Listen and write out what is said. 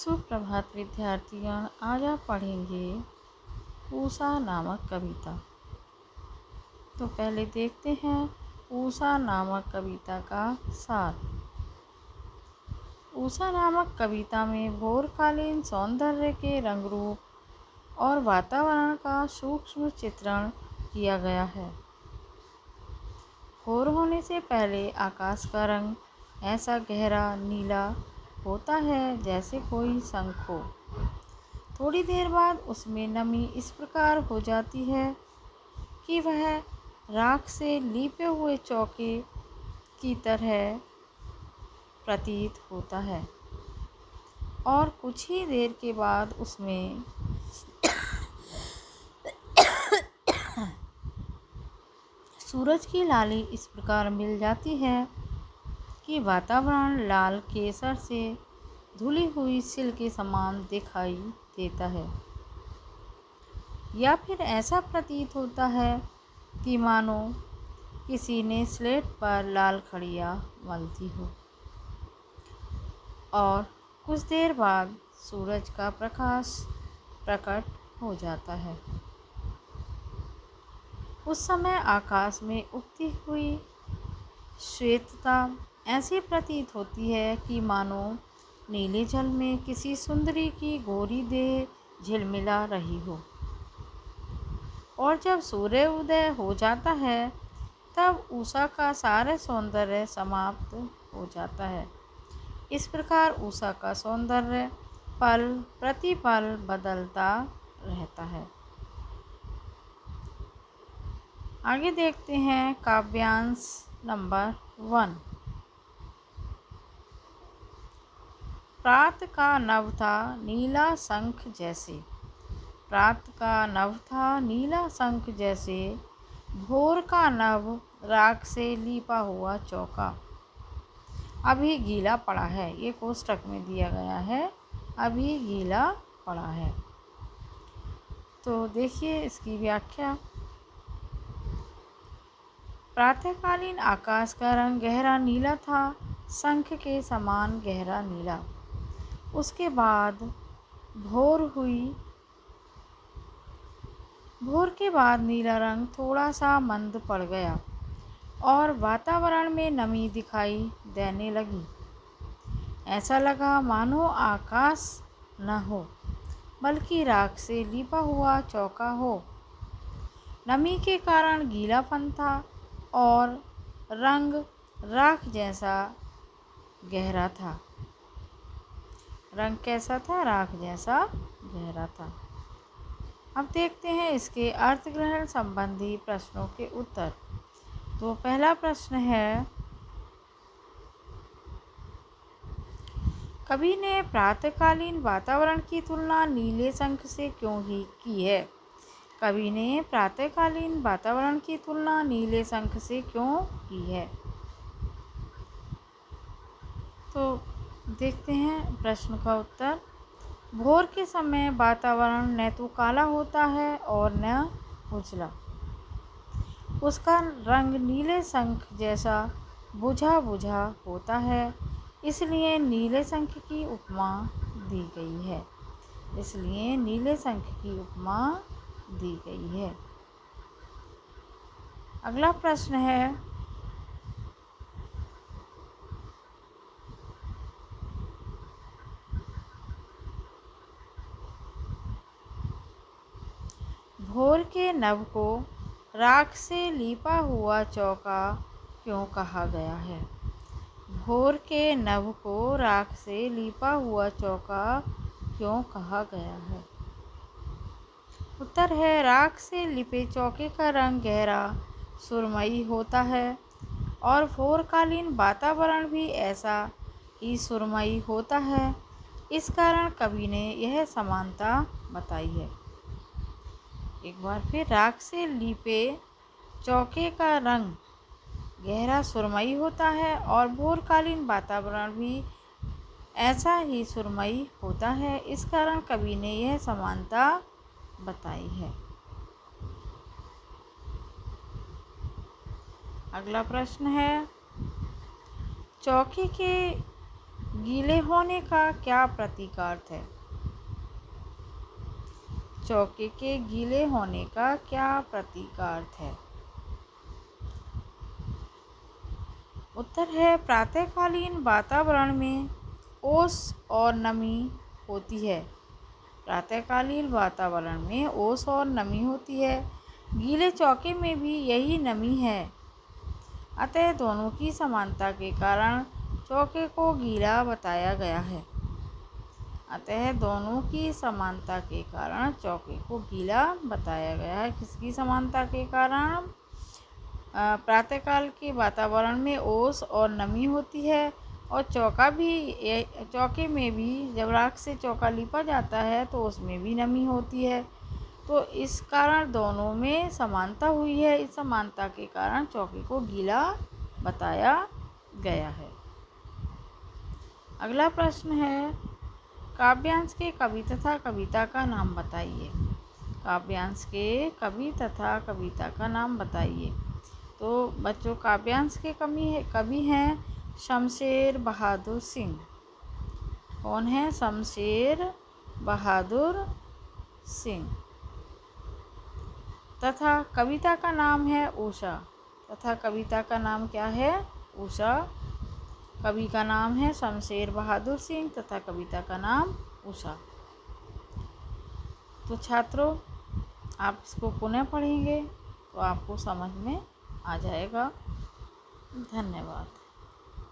सुप्रभात विद्यार्थियों, आज आप पढ़ेंगे ऊषा नामक कविता। तो पहले देखते हैं ऊषा नामक कविता का सार। ऊषा नामक कविता में भोरकालीन सौंदर्य के रंग रूप और वातावरण का सूक्ष्म चित्रण किया गया है। भोर होने से पहले आकाश का रंग ऐसा गहरा नीला होता है जैसे कोई शंख हो। थोड़ी देर बाद उसमें नमी इस प्रकार हो जाती है कि वह राख से लीपे हुए चौके की तरह प्रतीत होता है और कुछ ही देर के बाद उसमें सूरज की लाली इस प्रकार मिल जाती है कि वातावरण लाल केसर से धुली हुई सिल के समान दिखाई देता है, या फिर ऐसा प्रतीत होता है कि मानो किसी ने स्लेट पर लाल खड़िया मल दी हो। और कुछ देर बाद सूरज का प्रकाश प्रकट हो जाता है। उस समय आकाश में उगती हुई श्वेतता ऐसी प्रतीत होती है कि मानो नीले जल में किसी सुंदरी की गोरी देह झिलमिला रही हो। और जब सूर्य उदय हो जाता है तब उषा का सारा सौंदर्य समाप्त हो जाता है। इस प्रकार उषा का सौंदर्य पल प्रतिपल बदलता रहता है। आगे देखते हैं काव्यांश नंबर 1। प्रात का नभ था नीला शंख जैसे। प्रात का नभ था नीला शंख जैसे, भोर का नभ राख से लीपा हुआ चौका। अभी गीला पड़ा है, ये कोष्टक में दिया गया है, अभी गीला पड़ा है। तो देखिए इसकी व्याख्या। प्रातःकालीन आकाश का रंग गहरा नीला था, शंख के समान गहरा नीला। उसके बाद भोर हुई। भोर के बाद नीला रंग थोड़ा सा मंद पड़ गया और वातावरण में नमी दिखाई देने लगी। ऐसा लगा मानो आकाश न हो बल्कि राख से लिपा हुआ चौका हो। नमी के कारण गीलापन था और रंग राख जैसा गहरा था। रंग कैसा था? राख जैसा गहरा था। अब देखते हैं इसके अर्थ ग्रहण संबंधी प्रश्नों के उत्तर। तो पहला प्रश्न है, कवि ने प्रातःकालीन वातावरण की तुलना नीले शंख से क्यों ही की है? कवि ने प्रातःकालीन वातावरण की तुलना नीले शंख से क्यों की है? तो देखते हैं प्रश्न का उत्तर। भोर के समय वातावरण न तो काला होता है और न उजला। उसका रंग नीले शंख जैसा बुझा बुझा होता है, इसलिए नीले शंख की उपमा दी गई है। इसलिए नीले शंख की उपमा दी गई है। अगला प्रश्न है, भोर के नभ को राख से लीपा हुआ चौका क्यों कहा गया है? भोर के नभ को राख से लीपा हुआ चौका क्यों कहा गया है? उत्तर है, राख से लिपे चौके का रंग गहरा सुरमई होता है और भोरकालीन वातावरण भी ऐसा ही सुरमई होता है। इस कारण कवि ने यह समानता बताई है। एक बार फिर, राख से लिपे चौके का रंग गहरा सुरमई होता है और भोरकालीन वातावरण भी ऐसा ही सुरमई होता है। इस कारण कवि ने यह समानता बताई है। अगला प्रश्न है, चौके के गीले होने का क्या प्रतीकार्थ है? चौके के गीले होने का क्या प्रतीकार्थ है? उत्तर है प्रातःकालीन वातावरण में ओस और नमी होती है। प्रातःकालीन वातावरण में ओस और नमी होती है। गीले चौके में भी यही नमी है। अतः दोनों की समानता के कारण चौके को गीला बताया गया है। अतः दोनों की समानता के कारण चौके को गीला बताया गया है। किसकी समानता के कारण? प्रातःकाल के वातावरण में ओस और नमी होती है और चौके में भी जब राख से चौका लिपा जाता है तो उसमें भी नमी होती है। तो इस कारण दोनों में समानता हुई है। इस समानता के कारण चौके को गीला बताया गया है। अगला प्रश्न है, काव्यांश के कवि तथा कविता का नाम बताइए। काव्यांश के कवि तथा कविता का नाम बताइए। तो बच्चों, काव्यांश के कवि हैं शमशेर बहादुर सिंह। कौन है? शमशेर बहादुर सिंह। तथा कविता का नाम है उषा। तथा कविता का नाम क्या है? उषा। कवि का नाम है शमशेर बहादुर सिंह तथा कविता का नाम उषा। तो छात्रों, आप इसको पुनः पढ़ेंगे तो आपको समझ में आ जाएगा। धन्यवाद।